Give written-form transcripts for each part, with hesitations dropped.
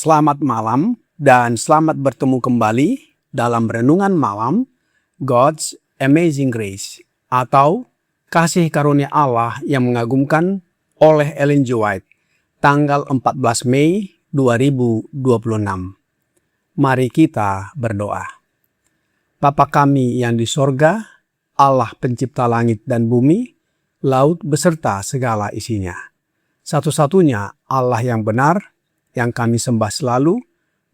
Selamat malam dan selamat bertemu kembali dalam Renungan Malam God's Amazing Grace atau Kasih Karunia Allah yang mengagumkan oleh Ellen G. White, tanggal 14 Mei 2026. Mari kita berdoa. Bapa kami yang di sorga, Allah pencipta langit dan bumi, laut beserta segala isinya. Satu-satunya Allah yang benar, yang kami sembah selalu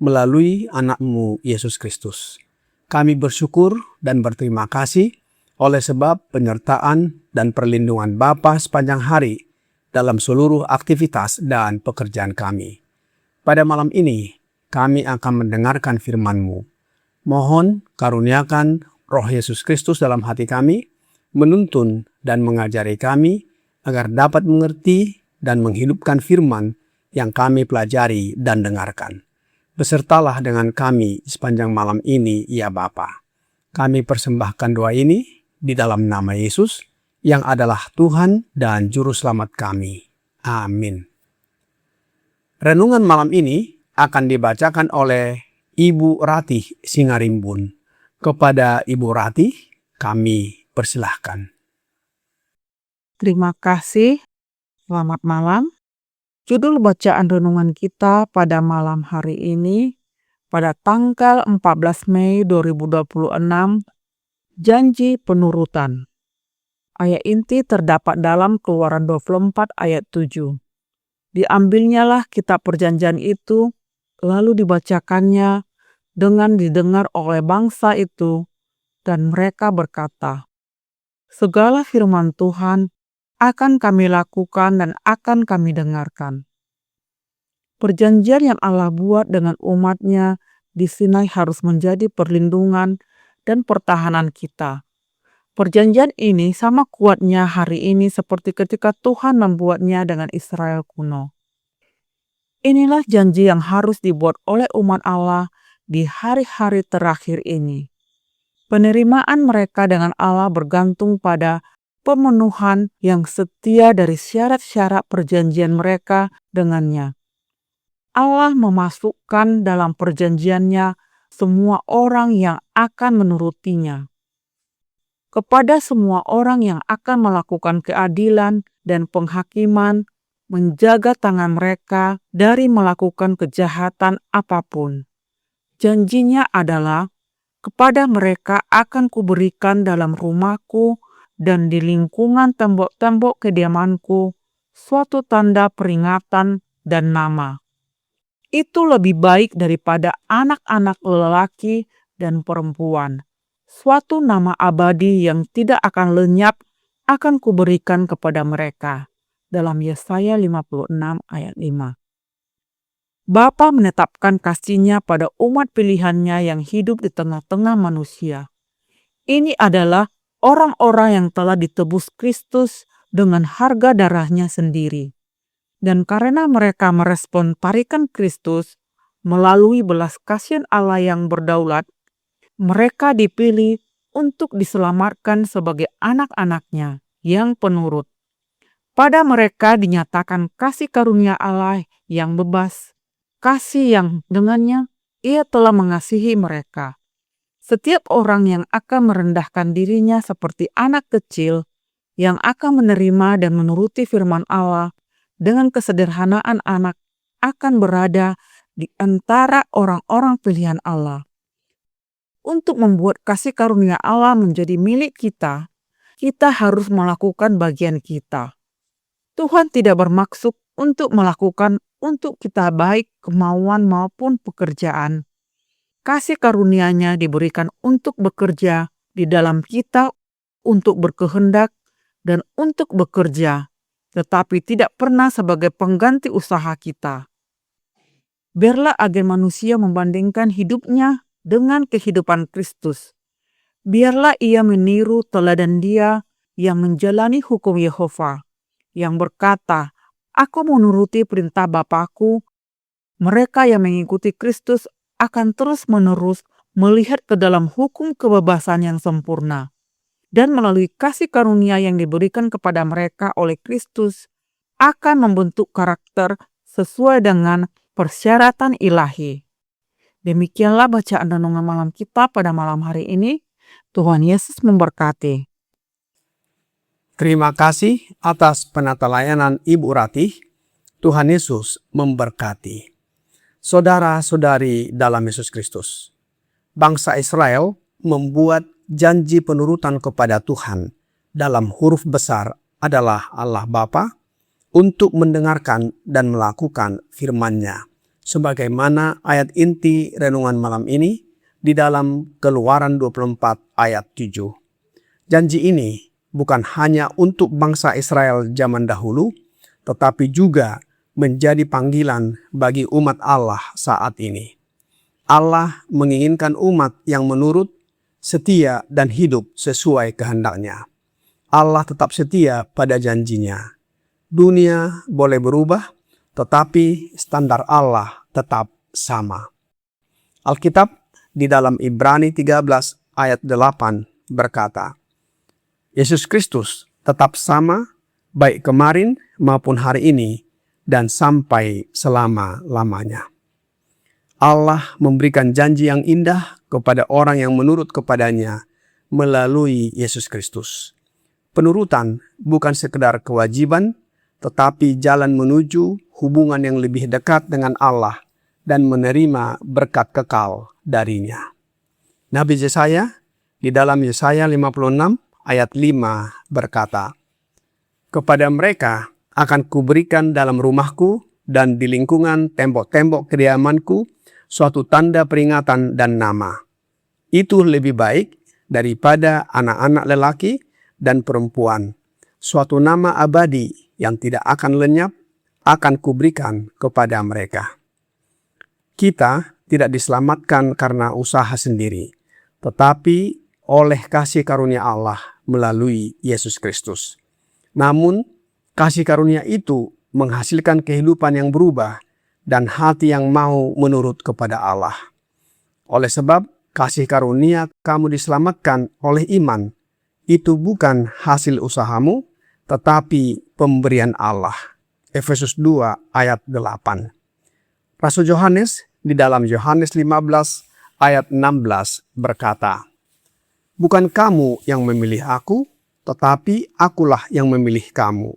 melalui anak-Mu Yesus Kristus. Kami bersyukur dan berterima kasih oleh sebab penyertaan dan perlindungan Bapa sepanjang hari dalam seluruh aktivitas dan pekerjaan kami. Pada malam ini, kami akan mendengarkan firman-Mu. Mohon karuniakan Roh Yesus Kristus dalam hati kami, menuntun dan mengajari kami agar dapat mengerti dan menghidupkan firman yang kami pelajari dan dengarkan. Besertalah dengan kami sepanjang malam ini, ya Bapa. Kami persembahkan doa ini di dalam nama Yesus, yang adalah Tuhan dan Juru Selamat kami. Amin. Renungan malam ini akan dibacakan oleh Ibu Ratih Singarimbun. Kepada Ibu Ratih, kami persilahkan. Terima kasih. Selamat malam. Judul bacaan renungan kita pada malam hari ini, pada tanggal 14 Mei 2026, janji penurutan. Ayat inti terdapat dalam Keluaran 24 ayat 7. Diambilnyalah kitab perjanjian itu, lalu dibacakannya dengan didengar oleh bangsa itu, dan mereka berkata, segala firman Tuhan akan kami lakukan dan akan kami dengarkan. Perjanjian yang Allah buat dengan umat-Nya di Sinai harus menjadi perlindungan dan pertahanan kita. Perjanjian ini sama kuatnya hari ini seperti ketika Tuhan membuatnya dengan Israel kuno. Inilah janji yang harus dibuat oleh umat Allah di hari-hari terakhir ini. Penerimaan mereka dengan Allah bergantung pada pemenuhan yang setia dari syarat-syarat perjanjian mereka dengannya. Allah memasukkan dalam perjanjiannya semua orang yang akan menurutinya. Kepada semua orang yang akan melakukan keadilan dan penghakiman, menjaga tangan mereka dari melakukan kejahatan apapun. Janjinya adalah, kepada mereka akan kuberikan dalam rumahku dan di lingkungan tembok-tembok kediamanku suatu tanda peringatan dan nama. Itu lebih baik daripada anak-anak lelaki dan perempuan. Suatu nama abadi yang tidak akan lenyap akan kuberikan kepada mereka. Dalam Yesaya 56 ayat 5. Bapa menetapkan kasih-Nya pada umat pilihan-Nya yang hidup di tengah-tengah manusia. Ini adalah orang-orang yang telah ditebus Kristus dengan harga darah-Nya sendiri. Dan karena mereka merespon tarikan Kristus melalui belas kasihan Allah yang berdaulat, mereka dipilih untuk diselamatkan sebagai anak-anak-Nya yang penurut. Pada mereka dinyatakan kasih karunia Allah yang bebas, kasih yang dengannya Ia telah mengasihi mereka. Setiap orang yang akan merendahkan dirinya seperti anak kecil, yang akan menerima dan menuruti firman Allah dengan kesederhanaan anak, akan berada di antara orang-orang pilihan Allah. Untuk membuat kasih karunia Allah menjadi milik kita, kita harus melakukan bagian kita. Tuhan tidak bermaksud untuk melakukan untuk kita baik kemauan maupun pekerjaan. Kasih karunia-Nya diberikan untuk bekerja di dalam kita, untuk berkehendak dan untuk bekerja, tetapi tidak pernah sebagai pengganti usaha kita. Biarlah agen manusia membandingkan hidupnya dengan kehidupan Kristus. biarlah ia meniru teladan Dia yang menjalani hukum Yehova, yang berkata, "Aku menuruti perintah Bapakku." Mereka yang mengikuti Kristus akan terus-menerus melihat ke dalam hukum kebebasan yang sempurna. Dan melalui kasih karunia yang diberikan kepada mereka oleh Kristus, akan membentuk karakter sesuai dengan persyaratan ilahi. Demikianlah bacaan renungan malam kita pada malam hari ini. Tuhan Yesus memberkati. Terima kasih atas penata layanan Ibu Ratih. Tuhan Yesus memberkati. Saudara-saudari dalam Yesus Kristus, bangsa Israel membuat janji penurutan kepada Tuhan dalam huruf besar adalah Allah Bapa untuk mendengarkan dan melakukan firman-Nya. Sebagaimana ayat inti renungan malam ini di dalam Keluaran 24 ayat 7. Janji ini bukan hanya untuk bangsa Israel zaman dahulu, tetapi juga menjadi panggilan bagi umat Allah saat ini. Allah menginginkan umat yang menurut, setia, dan hidup sesuai kehendak-Nya. Allah tetap setia pada janjinya. Dunia boleh berubah, tetapi standar Allah tetap sama. Alkitab di dalam Ibrani 13 ayat 8 berkata, Yesus Kristus tetap sama baik kemarin maupun hari ini dan sampai selama-lamanya. Allah memberikan janji yang indah kepada orang yang menurut kepadanya melalui Yesus Kristus. Penurutan bukan sekedar kewajiban, tetapi jalan menuju hubungan yang lebih dekat dengan Allah dan menerima berkat kekal darinya. Nabi Yesaya di dalam Yesaya 56 ayat 5 berkata, "Kepada mereka akan kuberikan dalam rumahku dan di lingkungan tembok-tembok kediamanku suatu tanda peringatan dan nama. Itu lebih baik daripada anak-anak lelaki dan perempuan. Suatu nama abadi yang tidak akan lenyap akan kuberikan kepada mereka." Kita tidak diselamatkan karena usaha sendiri, tetapi oleh kasih karunia Allah melalui Yesus Kristus. Namun, kasih karunia itu menghasilkan kehidupan yang berubah dan hati yang mau menurut kepada Allah. Oleh sebab kasih karunia kamu diselamatkan oleh iman, itu bukan hasil usahamu, tetapi pemberian Allah. Efesus 2 ayat 8. Rasul Yohanes di dalam Yohanes 15 ayat 16 berkata, "Bukan kamu yang memilih aku, tetapi akulah yang memilih kamu.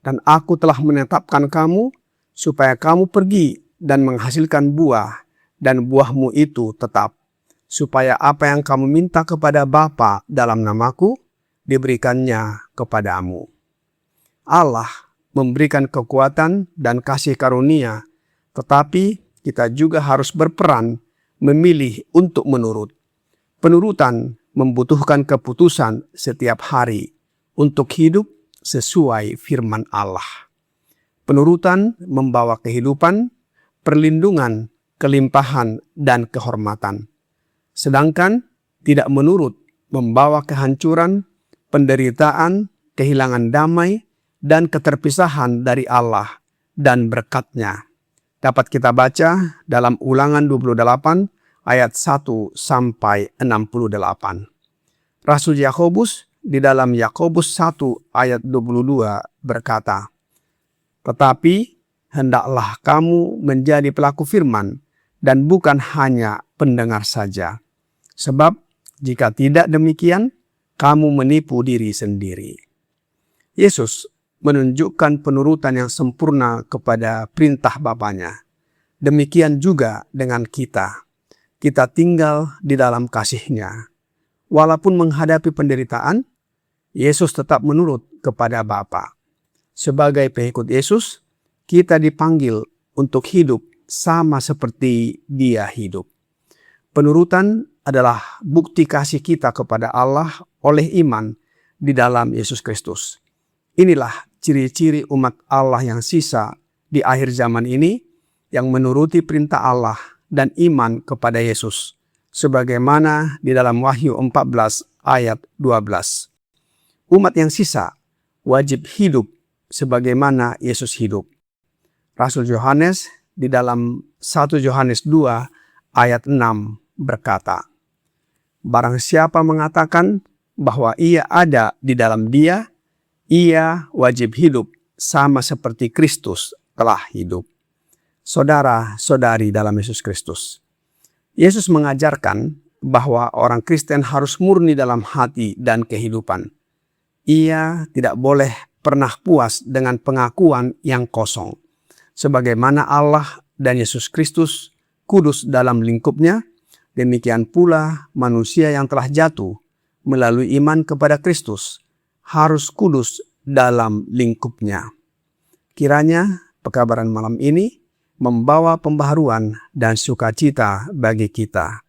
Dan aku telah menetapkan kamu supaya kamu pergi dan menghasilkan buah, dan buahmu itu tetap. Supaya apa yang kamu minta kepada Bapa dalam namaku, diberikannya kepadamu." Allah memberikan kekuatan dan kasih karunia, tetapi kita juga harus berperan memilih untuk menurut. Penurutan membutuhkan keputusan setiap hari untuk hidup sesuai firman Allah. Penurutan membawa kehidupan, perlindungan, kelimpahan, dan kehormatan. Sedangkan tidak menurut membawa kehancuran, penderitaan, kehilangan damai, dan keterpisahan dari Allah dan berkat-Nya. Dapat kita baca dalam Ulangan 28 ayat 1 sampai 68. Rasul Yakobus di dalam Yakobus 1 ayat 22 berkata, "Tetapi hendaklah kamu menjadi pelaku firman dan bukan hanya pendengar saja. Sebab jika tidak demikian, kamu menipu diri sendiri." Yesus menunjukkan penurutan yang sempurna kepada perintah Bapanya. Demikian juga dengan kita. Kita tinggal di dalam kasih-Nya. Walaupun menghadapi penderitaan, Yesus tetap menurut kepada Bapa. Sebagai pengikut Yesus, kita dipanggil untuk hidup sama seperti Dia hidup. Penurutan adalah bukti kasih kita kepada Allah oleh iman di dalam Yesus Kristus. Inilah ciri-ciri umat Allah yang sisa di akhir zaman ini yang menuruti perintah Allah dan iman kepada Yesus. Sebagaimana di dalam Wahyu 14 ayat 12. Umat yang sisa wajib hidup sebagaimana Yesus hidup. Rasul Yohanes di dalam 1 Yohanes 2 ayat 6 berkata, "Barang siapa mengatakan bahwa ia ada di dalam Dia, ia wajib hidup sama seperti Kristus telah hidup." Saudara-saudari dalam Yesus Kristus, Yesus mengajarkan bahwa orang Kristen harus murni dalam hati dan kehidupan. Ia tidak boleh pernah puas dengan pengakuan yang kosong. Sebagaimana Allah dan Yesus Kristus kudus dalam lingkupnya, demikian pula manusia yang telah jatuh melalui iman kepada Kristus harus kudus dalam lingkupnya. Kiranya pekabaran malam ini membawa pembaharuan dan sukacita bagi kita.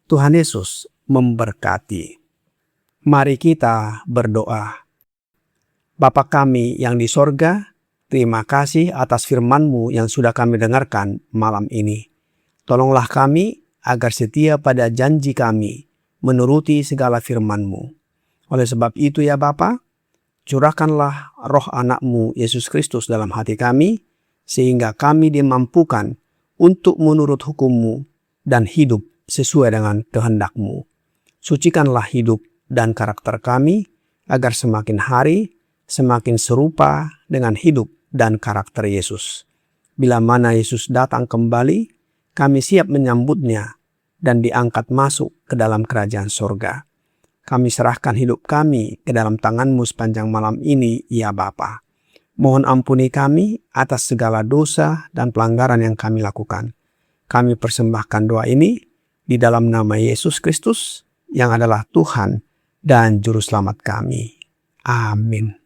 Tuhan Yesus memberkati. Mari kita berdoa. Bapa kami yang di sorga, terima kasih atas firman-Mu yang sudah kami dengarkan malam ini. Tolonglah kami agar setia pada janji kami menuruti segala firman-Mu. Oleh sebab itu ya Bapa, curahkanlah roh anak-Mu Yesus Kristus dalam hati kami, sehingga kami dimampukan untuk menurut hukum-Mu dan hidup sesuai dengan kehendak-Mu. Sucikanlah hidup dan karakter kami, agar semakin hari semakin serupa dengan hidup dan karakter Yesus. Bila mana Yesus datang kembali, kami siap menyambutnya dan diangkat masuk ke dalam kerajaan sorga. Kami serahkan hidup kami ke dalam tangan-Mu sepanjang malam ini, ya Bapa. Mohon ampuni kami atas segala dosa dan pelanggaran yang kami lakukan. Kami persembahkan doa ini di dalam nama Yesus Kristus yang adalah Tuhan dan Juru Selamat kami. Amin.